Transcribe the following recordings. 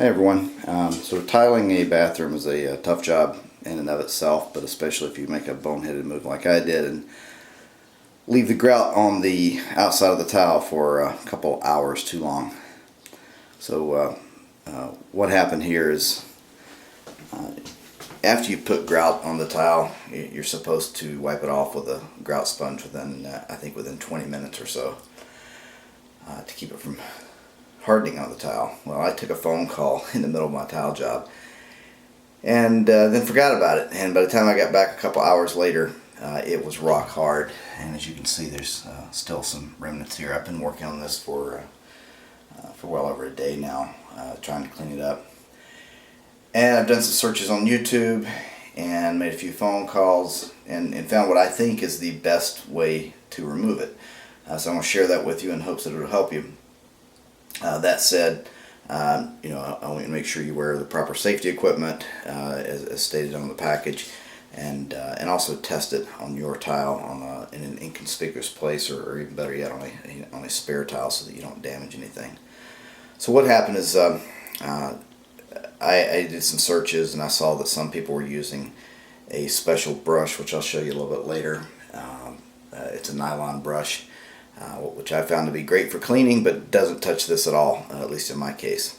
Hey everyone, so tiling a bathroom is a tough job in and of itself, but especially if you make a boneheaded move like I did and leave the grout on the outside of the tile for a couple hours too long. So what happened here is after you put grout on the tile, you're supposed to wipe it off with a grout sponge within, I think within 20 minutes or so to keep it from hardening on the tile. Well, I took a phone call in the middle of my tile job and then forgot about it, and by the time I got back a couple hours later it was rock hard, and as you can see there's still some remnants here. I've been working on this for well over a day now, trying to clean it up, and I've done some searches on YouTube and made a few phone calls and found what I think is the best way to remove it. So I'm going to share that with you in hopes that it will help you. That said, I want you to make sure you wear the proper safety equipment as stated on the package, and also test it on your tile in an inconspicuous place, or even better yet on a spare tile, so that you don't damage anything. So what happened is I did some searches and I saw that some people were using a special brush, which I'll show you a little bit later. It's a nylon brush, which I found to be great for cleaning, but doesn't touch this at all, at least in my case.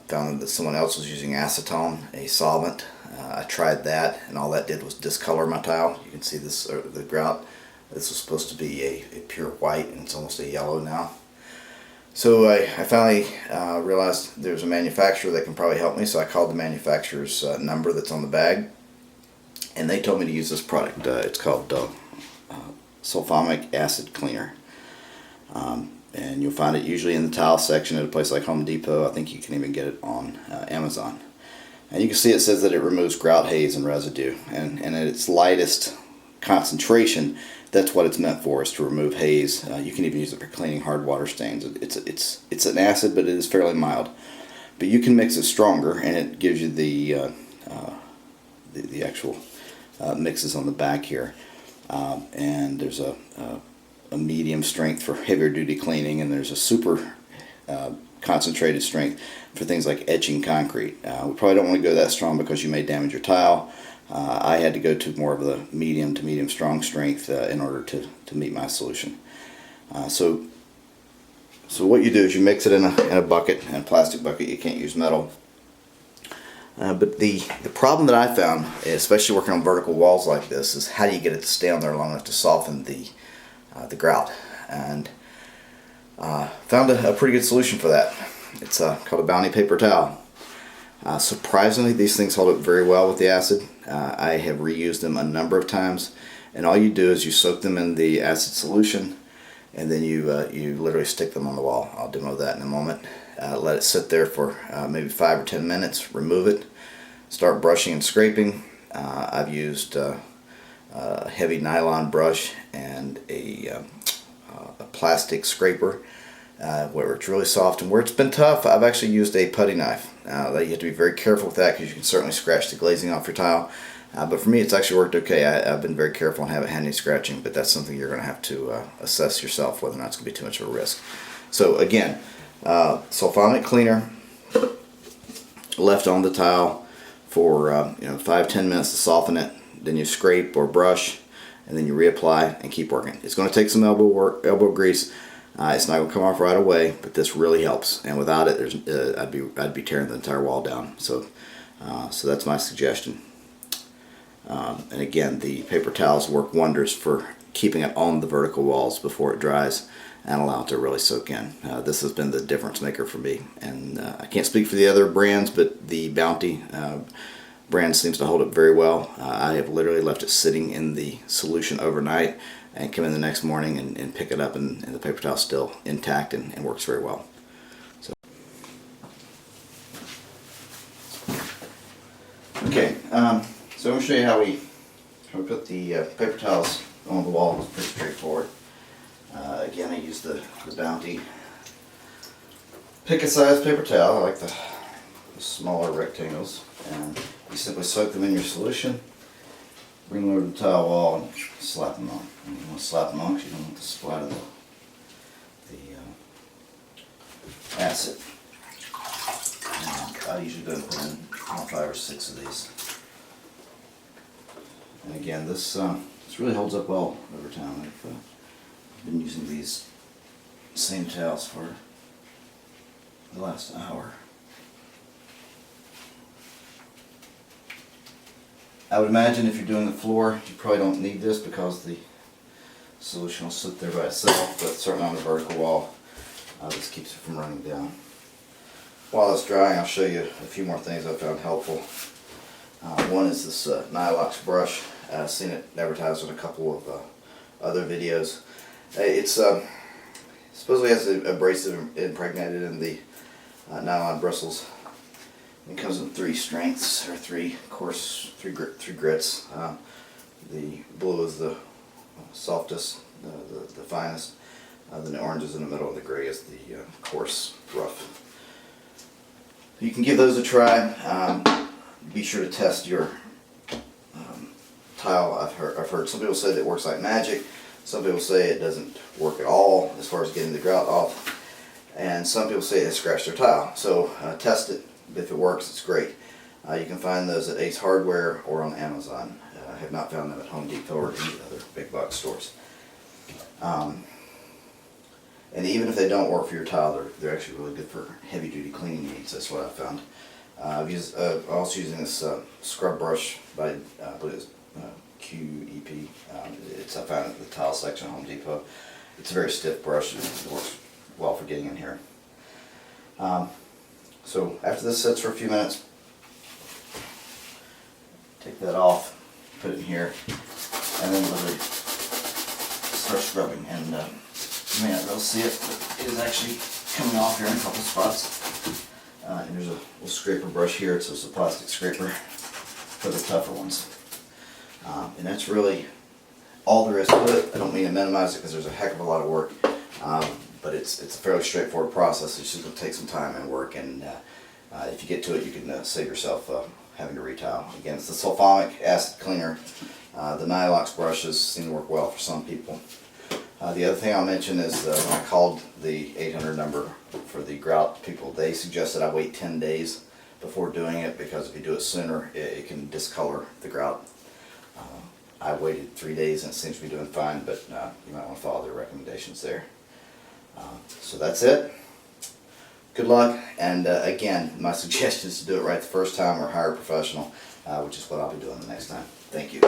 Found that someone else was using acetone, a solvent. I tried that, and all that did was discolor my tile. You can see this, the grout. This was supposed to be a pure white, and it's almost a yellow now. So I finally realized there's a manufacturer that can probably help me, so I called the manufacturer's number that's on the bag, and they told me to use this product. It's called sulfamic acid cleaner, and you'll find it usually in the tile section at a place like Home Depot. I think you can even get it on Amazon. And you can see it says that it removes grout, haze, and residue, and at its lightest concentration, that's what it's meant for, is to remove haze. You can even use it for cleaning hard water stains. It's an acid, but it is fairly mild. But you can mix it stronger, and it gives you the actual mixes on the back here. And there's a medium strength for heavier duty cleaning, and there's a super concentrated strength for things like etching concrete. We probably don't want to go that strong because you may damage your tile. I had to go to more of the medium to medium strong strength in order to meet my solution. So what you do is you mix it in a bucket, in a plastic bucket. You can't use metal. But the problem that I found, especially working on vertical walls like this, is how do you get it to stay on there long enough to soften the grout? And found a pretty good solution for that. It's called a Bounty paper towel. Surprisingly, these things hold up very well with the acid. I have reused them a number of times, and all you do is you soak them in the acid solution, and then you literally stick them on the wall. I'll demo that in a moment. Let it sit there for maybe 5 or 10 minutes, remove it, start brushing and scraping. I've used a heavy nylon brush and a plastic scraper where it's really soft, and where it's been tough, I've actually used a putty knife. You have to be very careful with that because you can certainly scratch the glazing off your tile. But for me, it's actually worked okay. I've been very careful and haven't had any scratching, but that's something you're going to have to assess yourself, whether or not it's going to be too much of a risk. So again, sulfamic cleaner left on the tile for 5-10 minutes to soften it. Then you scrape or brush, and then you reapply and keep working. It's going to take some elbow grease. It's not going to come off right away, but this really helps. And without it, I'd be tearing the entire wall down. So that's my suggestion. And again, the paper towels work wonders for keeping it on the vertical walls before it dries and allow it to really soak in. This has been the difference maker for me. And I can't speak for the other brands, but the Bounty brand seems to hold up very well. I have literally left it sitting in the solution overnight and come in the next morning and pick it up, and the paper towel is still intact and works very well. So, okay, so I'm going to show you how we put the paper towels on the wall. It's pretty straightforward. Again, I use the Bounty pick a size paper towel. I like the smaller rectangles, and you simply soak them in your solution, bring them over to the tile wall, and slap them on. And you want to slap them on because you don't want to splatter the acid. I usually go and put in 5 or 6 of these. And again, this really holds up well over time. I've been using these same towels for the last hour. I would imagine if you're doing the floor, you probably don't need this because the solution will sit there by itself, but certainly on the vertical wall, this keeps it from running down. While it's drying, I'll show you a few more things I found helpful. One is this Nylox brush. I've seen it advertised in a couple of other videos. It's supposedly has an abrasive impregnated in the nylon bristles. It comes in 3 strengths, or 3 grits. The blue is the softest, the finest. Then the orange is in the middle, and the gray is the coarse, rough. You can give those a try. Be sure to test your tile. I've heard some people say that it works like magic. Some people say it doesn't work at all as far as getting the grout off. And some people say they scratch their tile. So test it. If it works, it's great. You can find those at Ace Hardware or on Amazon. I have not found them at Home Depot or any other big box stores. And even if they don't work for your tile, they're actually really good for heavy duty cleaning needs. That's what I found. I'm also using this scrub brush by, I believe it's QEP. I found it in the tile section at Home Depot. It's a very stiff brush and it works well for getting in here. So after this sits for a few minutes, take that off, put it in here, and then literally start scrubbing. And you may not be able to see it, but it is actually coming off here in a couple spots. And there's a little scraper brush here. It's just a plastic scraper for the tougher ones. And that's really all there is to it. I don't mean to minimize it because there's a heck of a lot of work. But it's a fairly straightforward process. It's just going to take some time and work, and if you get to it, you can save yourself having to retile. Again, it's the sulfonic acid cleaner. The Nylox brushes seem to work well for some people. The other thing I'll mention is when I called the 800 number for the grout people, they suggested I wait 10 days before doing it because if you do it sooner, it can discolor the grout. I waited 3 days and it seems to be doing fine, but you might want to follow their recommendations there. So that's it. Good luck, and again, my suggestion is to do it right the first time or hire a professional, which is what I'll be doing the next time. Thank you.